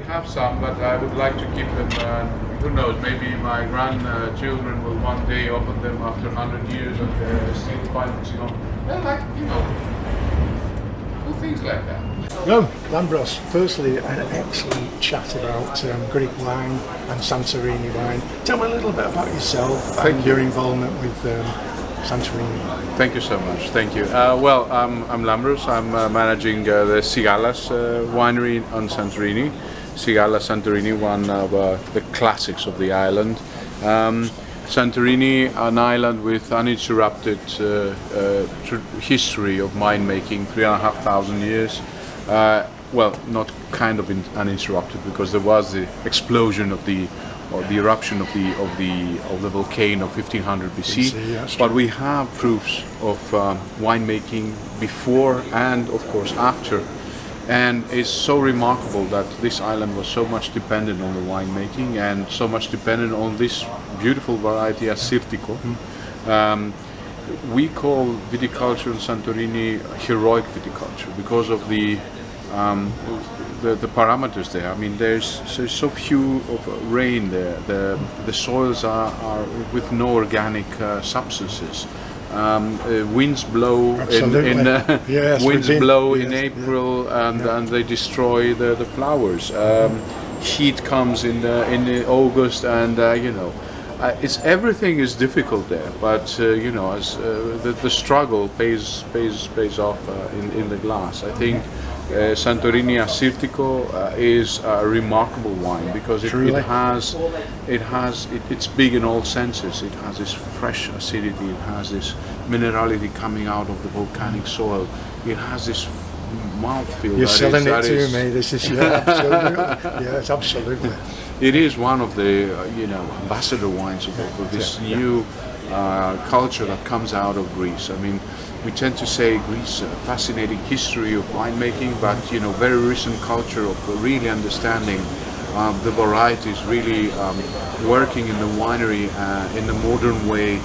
have some, but I would like to keep them. Who knows? Maybe my grandchildren will one day open them after 100 years and still find, like cool things like that. No, Lambros, firstly, an excellent chat about Greek wine and Santorini wine. Tell me a little bit about yourself and your involvement with Santorini. Thank you so much. Thank you. Well, I'm Lambros. I'm managing the Sigalas Winery on Santorini. Sigalas Santorini, one of the classics of the island. Santorini, an island with uninterrupted history of winemaking, 3,500 years. Well, not kind of uninterrupted, because there was the explosion of the eruption of the volcano 1500 BC. Yes. But we have proofs of winemaking before and of course after. And it's so remarkable that this island was so much dependent on the winemaking and so much dependent on this beautiful variety Assyrtiko. We call viticulture in Santorini heroic viticulture because of the parameters there. I mean, there's so few of rain there. The soils are with no organic substances. Winds blow in April, and they destroy the flowers. Heat comes in August, and everything is difficult there. But as the struggle pays off in the glass. I think Santorini Assyrtiko is a remarkable wine because it's big in all senses. It has this fresh acidity, it has this minerality coming out of the volcanic soil, it has this mouthfeel. You're selling it to me. This is absolutely. Yes, absolutely. It is one of the ambassador wines of this new culture that comes out of Greece. I mean, we tend to say Greece, a fascinating history of winemaking, but very recent culture of really understanding the varieties, really working in the winery in a modern way,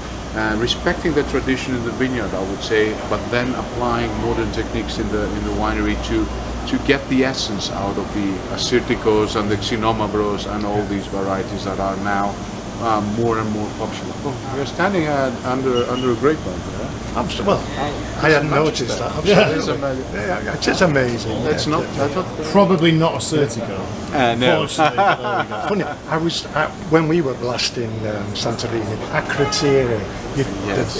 respecting the tradition in the vineyard, I would say, but then applying modern techniques in the winery to get the essence out of the Assyrtikos and the Xinomavros and all these varieties that are now more and more popular. Oh, we're standing under a grapevine. Absolutely. Well, I hadn't noticed that. Absolutely. It is amazing. It's not. Probably not Assyrtiko. No. Funny, I was when we were last in Santorini, Akrotiri,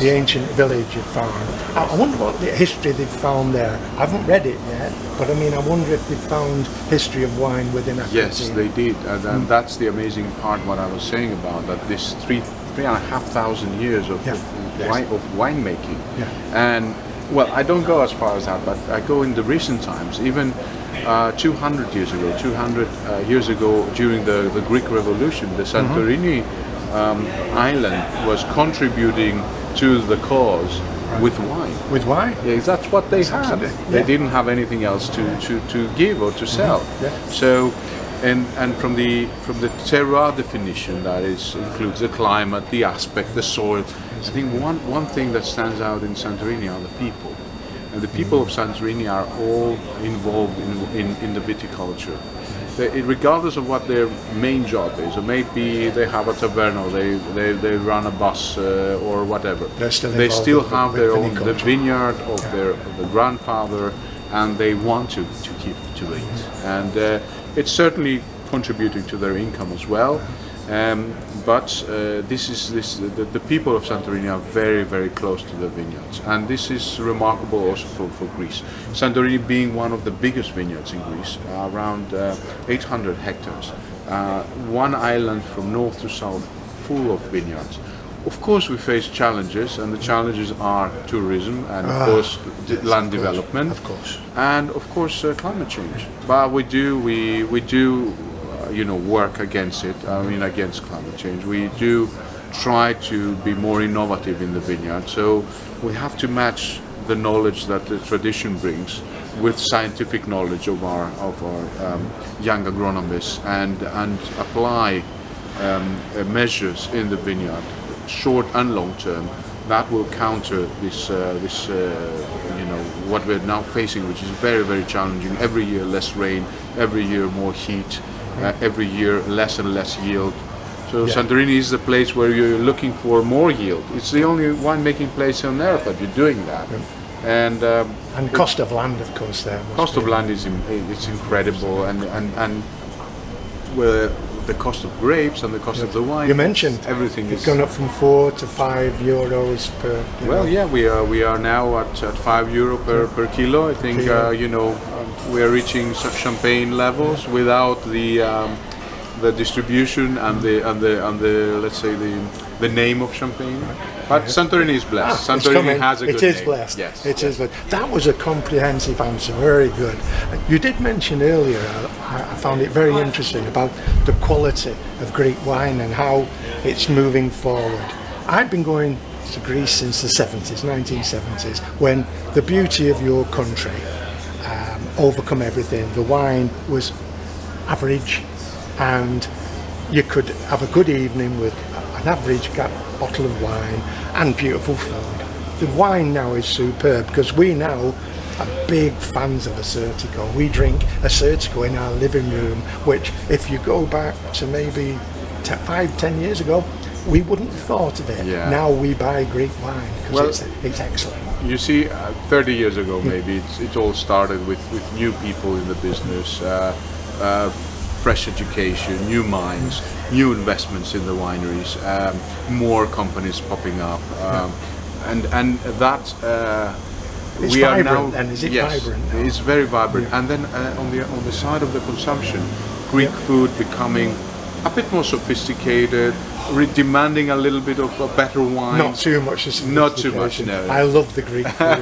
the ancient village you found. I wonder what the history they've found there. I haven't read it yet, but I mean, I wonder if they found history of wine within Akrotiri. Yes, they did, and that's the amazing part. What I was saying about that this 3,500 years of winemaking. Yeah. And well, I don't go as far as that, but I go in the recent times, even 200 years ago during the Greek Revolution, the Santorini island was contributing to the cause with wine. With wine? Yeah, that's what they had. They didn't have anything else to give or to sell. Yeah. So, and from the terroir definition, that includes the climate, the aspect, the soil. I think one thing that stands out in Santorini are the people. And the people of Santorini are all involved in the viticulture. Regardless of what their main job is, or maybe they have a taverno, they run a bus or whatever. They still have their own the vineyard of their grandfather, and they want to keep to it. And it's certainly contributing to their income as well. But the people of Santorini are very, very close to the vineyards, and this is remarkable also for Greece. Santorini being one of the biggest vineyards in Greece, around 800 hectares, one island from north to south full of vineyards. Of course we face challenges, and the challenges are tourism and of course land development, and of course climate change. But we do work against it. I mean, against climate change. We do try to be more innovative in the vineyard. So we have to match the knowledge that the tradition brings with scientific knowledge of our young agronomists, and apply measures in the vineyard, short and long term, that will counter this what we're now facing, which is very, very challenging. Every year less rain, every year more heat. every year, less and less yield. So Santorini is the place where you're looking for more yield. It's the only winemaking place on earth that you're doing that. And cost of land, of course, there. Cost of land is it's incredible, and the cost of grapes and the cost of the wine. You mentioned everything it's is gone up from €4 to €5 per. Well, yeah, we are now at €5 per kilo. I think we are reaching such champagne levels without the distribution and the let's say the name of champagne. But Santorini is blessed. Santorini has a good name. It is blessed. Yes. It is blessed. That was a comprehensive answer. Very good. You did mention earlier, I found it very interesting, about the quality of Greek wine and how it's moving forward. I've been going to Greece since the 70s, 1970s, when the beauty of your country overcome everything. The wine was average, and you could have a good evening with an average bottle of wine and beautiful food. The wine now is superb, because we now are big fans of Assyrtiko. We drink Assyrtiko in our living room, which if you go back to maybe 5-10 years ago, we wouldn't have thought of it. Yeah. Now we buy Greek wine because it's excellent. You see, 30 years ago maybe it all started with new people in the business, fresh education, new minds, new investments in the wineries, more companies popping up, and that it's we vibrant, are now. then is it yes, vibrant now? it's very vibrant. And then on the side of the consumption, Greek food becoming a bit more sophisticated, demanding a little bit of a better wine. Not too much. Not too much. No. I love the Greek food.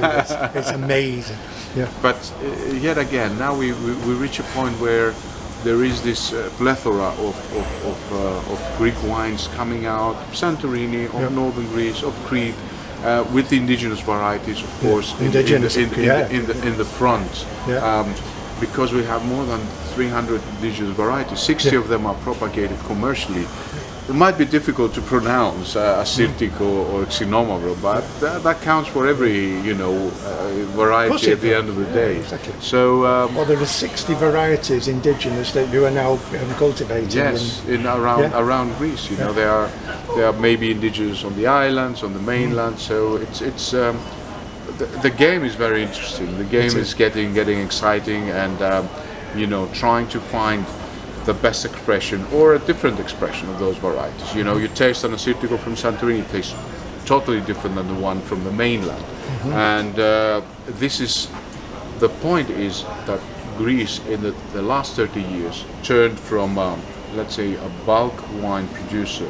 It's amazing. Yeah. But yet again, now we reach a point where there is this plethora of Greek wines coming out, of Santorini, of northern Greece, of Crete, with indigenous varieties, of course, in the front. Yeah. Because we have more than 300 indigenous varieties, 60 of them are propagated commercially. It might be difficult to pronounce Assyrtiko or Xinomavro, but that counts for every variety at the end of the day. Exactly. So well, there are 60 varieties indigenous that you are now cultivating. yes, around Greece. They are maybe indigenous on the islands, on the mainland. So it's the game is very interesting. The game is getting exciting, and trying to find the best expression or a different expression of those varieties. You taste an Assyrtiko from Santorini, it tastes totally different than the one from the mainland. And this is the point, is that Greece in the last 30 years turned from let's say a bulk wine producer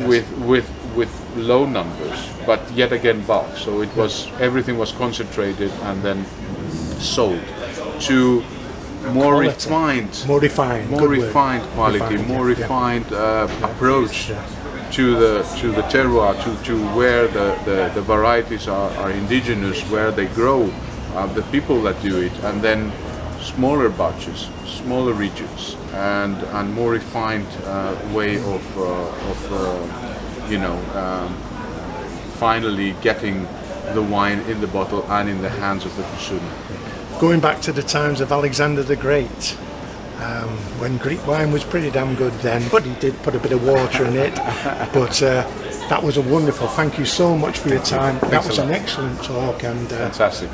with low numbers, but yet again bulk. So it was everything was concentrated and then sold, to more refined quality, more refined approach to the terroir, to where the varieties are indigenous, where they grow, the people that do it, and then smaller batches, smaller regions, and more refined way of finally getting the wine in the bottle and in the hands of the consumer. Going back to the times of Alexander the Great, when Greek wine was pretty damn good then, but he did put a bit of water in it. But that was a wonderful. Thank you so much for your time. That was an excellent talk, and fantastic.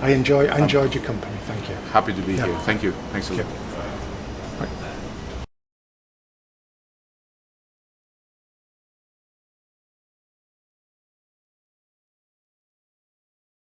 I enjoyed your company. Thank you. Happy to be here. Thank you. Thanks a lot.